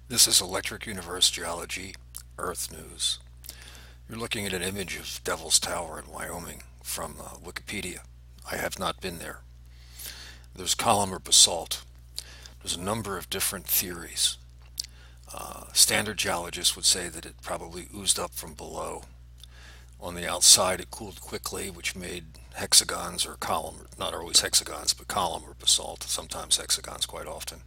This is Electric Universe Geology, Earth News. You're looking at an image of Devil's Tower in Wyoming from Wikipedia. I have not been there. There's columnar basalt. There's a number of different theories. Standard geologists would say that it probably oozed up from below. On the outside, it cooled quickly, which made hexagons or column, not always hexagons, but columnar basalt, sometimes hexagons quite often.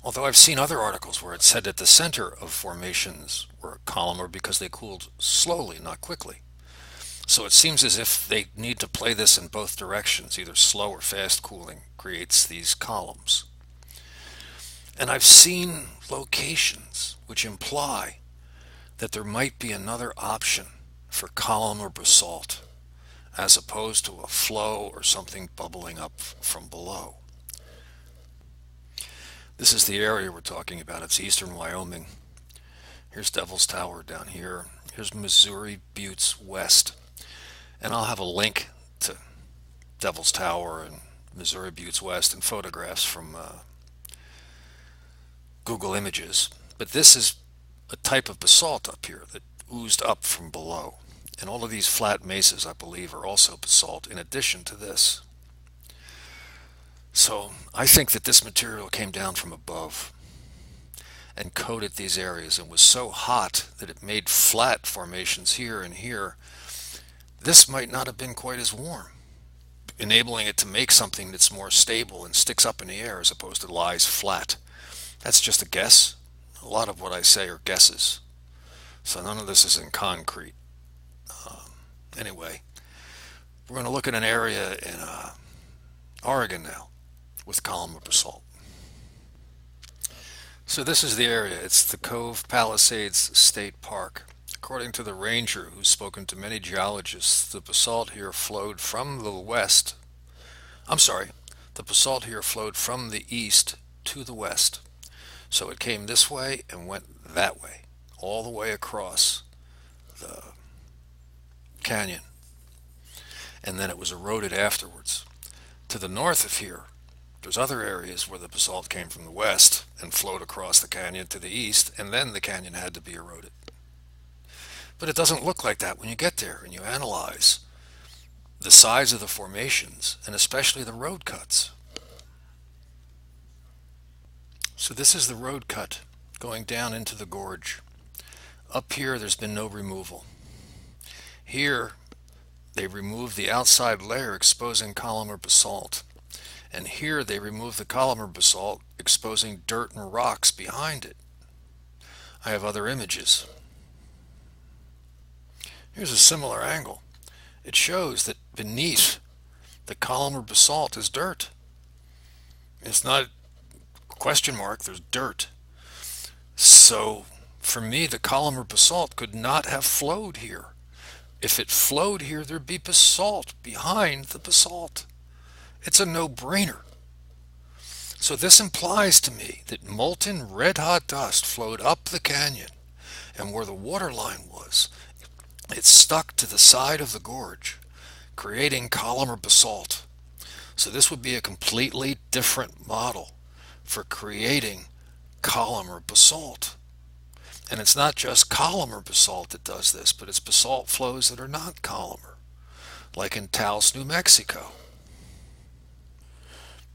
Although I've seen other articles where it said that the center of formations were columnar because they cooled slowly, not quickly. So it seems as if they need to play this in both directions, either slow or fast cooling creates these columns. And I've seen locations which imply that there might be another option for columnar basalt as opposed to a flow or something bubbling up from below. This is the area we're talking about. It's eastern Wyoming. Here's Devil's Tower down here. Here's Missouri Buttes West. And I'll have a link to Devil's Tower and Missouri Buttes West and photographs from Google Images. But this is a type of basalt up here that oozed up from below. And all of these flat mesas, I believe, are also basalt in addition to this. So I think that this material came down from above and coated these areas and was so hot that it made flat formations here and here. This might not have been quite as warm, enabling it to make something that's more stable and sticks up in the air as opposed to lies flat. That's just a guess. A lot of what I say are guesses. So none of this is in concrete. Anyway, we're going to look at an area in Oregon now with columnar basalt. So this is the area. It's the Cove Palisades State Park. According to the ranger who's spoken to many geologists, the basalt here flowed from the west. The basalt here flowed from the east to the west. So it came this way and went that way, all the way across the canyon. And then it was eroded afterwards. To the north of here, there's other areas where the basalt came from the west and flowed across the canyon to the east, and then the canyon had to be eroded. But it doesn't look like that when you get there and you analyze the size of the formations and especially the road cuts. So this is the road cut going down into the gorge. Up here there's been no removal. Here they removed the outside layer exposing columnar basalt. And here they removed the columnar basalt exposing dirt and rocks behind it. I have other images. Here's a similar angle. It shows that beneath the columnar basalt is dirt. It's not a question mark, there's dirt. So for me, the columnar basalt could not have flowed here. If it flowed here, there'd be basalt behind the basalt. It's a no-brainer. So this implies to me that molten red-hot dust flowed up the canyon, and where the water line was, it stuck to the side of the gorge, creating columnar basalt. So this would be a completely different model for creating columnar basalt. And it's not just columnar basalt that does this, but it's basalt flows that are not columnar, like in Taos, New Mexico.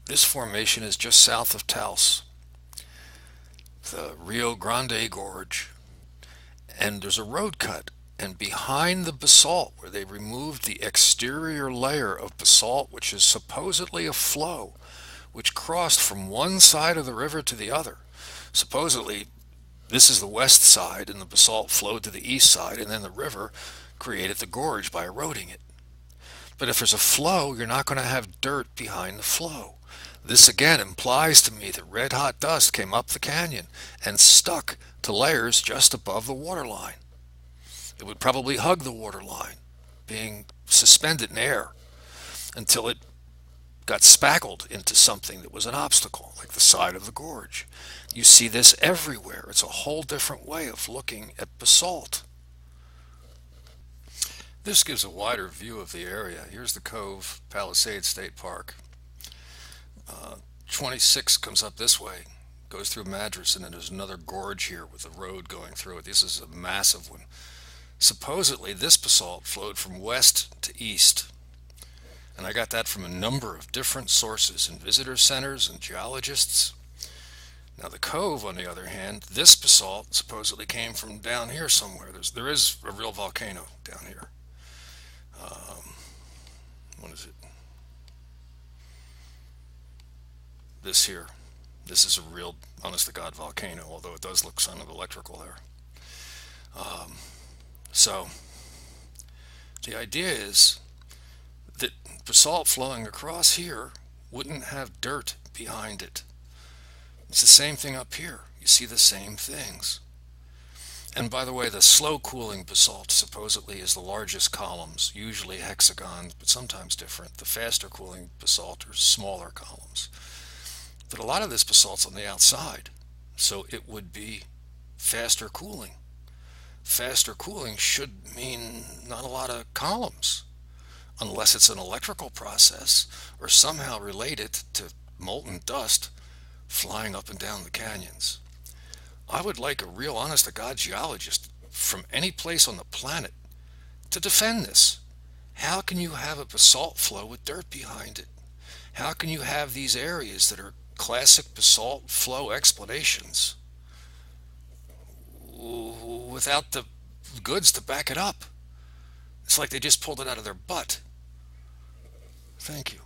This formation is just south of Taos, the Rio Grande Gorge, and there's a road cut. And behind the basalt, where they removed the exterior layer of basalt, which is supposedly a flow, which crossed from one side of the river to the other. Supposedly, this is the west side, and the basalt flowed to the east side, and then the river created the gorge by eroding it. But if there's a flow, you're not going to have dirt behind the flow. This again implies to me that red-hot dust came up the canyon and stuck to layers just above the waterline. It would probably hug the waterline, being suspended in air, until it got spackled into something that was an obstacle, like the side of the gorge. You see this everywhere. It's a whole different way of looking at basalt. This gives a wider view of the area. Here's the Cove Palisades State Park. 26 comes up this way, goes through Madras, and then there's another gorge here with a road going through it. This is a massive one. Supposedly, this basalt flowed from west to east, and I got that from a number of different sources and visitor centers and geologists. Now, the cove, on the other hand, this basalt supposedly came from down here somewhere. There is a real volcano down here. Um, what is it? This here. This is a real, honest to God volcano, although it does look kind of electrical there. Um, so, the idea is that basalt flowing across here wouldn't have dirt behind it. It's the same thing up here. You see the same things. And by the way, the slow cooling basalt supposedly is the largest columns, usually hexagons, but sometimes different. The faster cooling basalt are smaller columns. But a lot of this basalt's on the outside, so it would be faster cooling. Faster cooling should mean not a lot of columns, unless it's an electrical process or somehow related to molten dust flying up and down the canyons. I would like a real honest-to-God geologist from any place on the planet to defend this. How can you have a basalt flow with dirt behind it? How can you have these areas that are classic basalt flow explanations without the goods to back it up? It's like they just pulled it out of their butt. Thank you.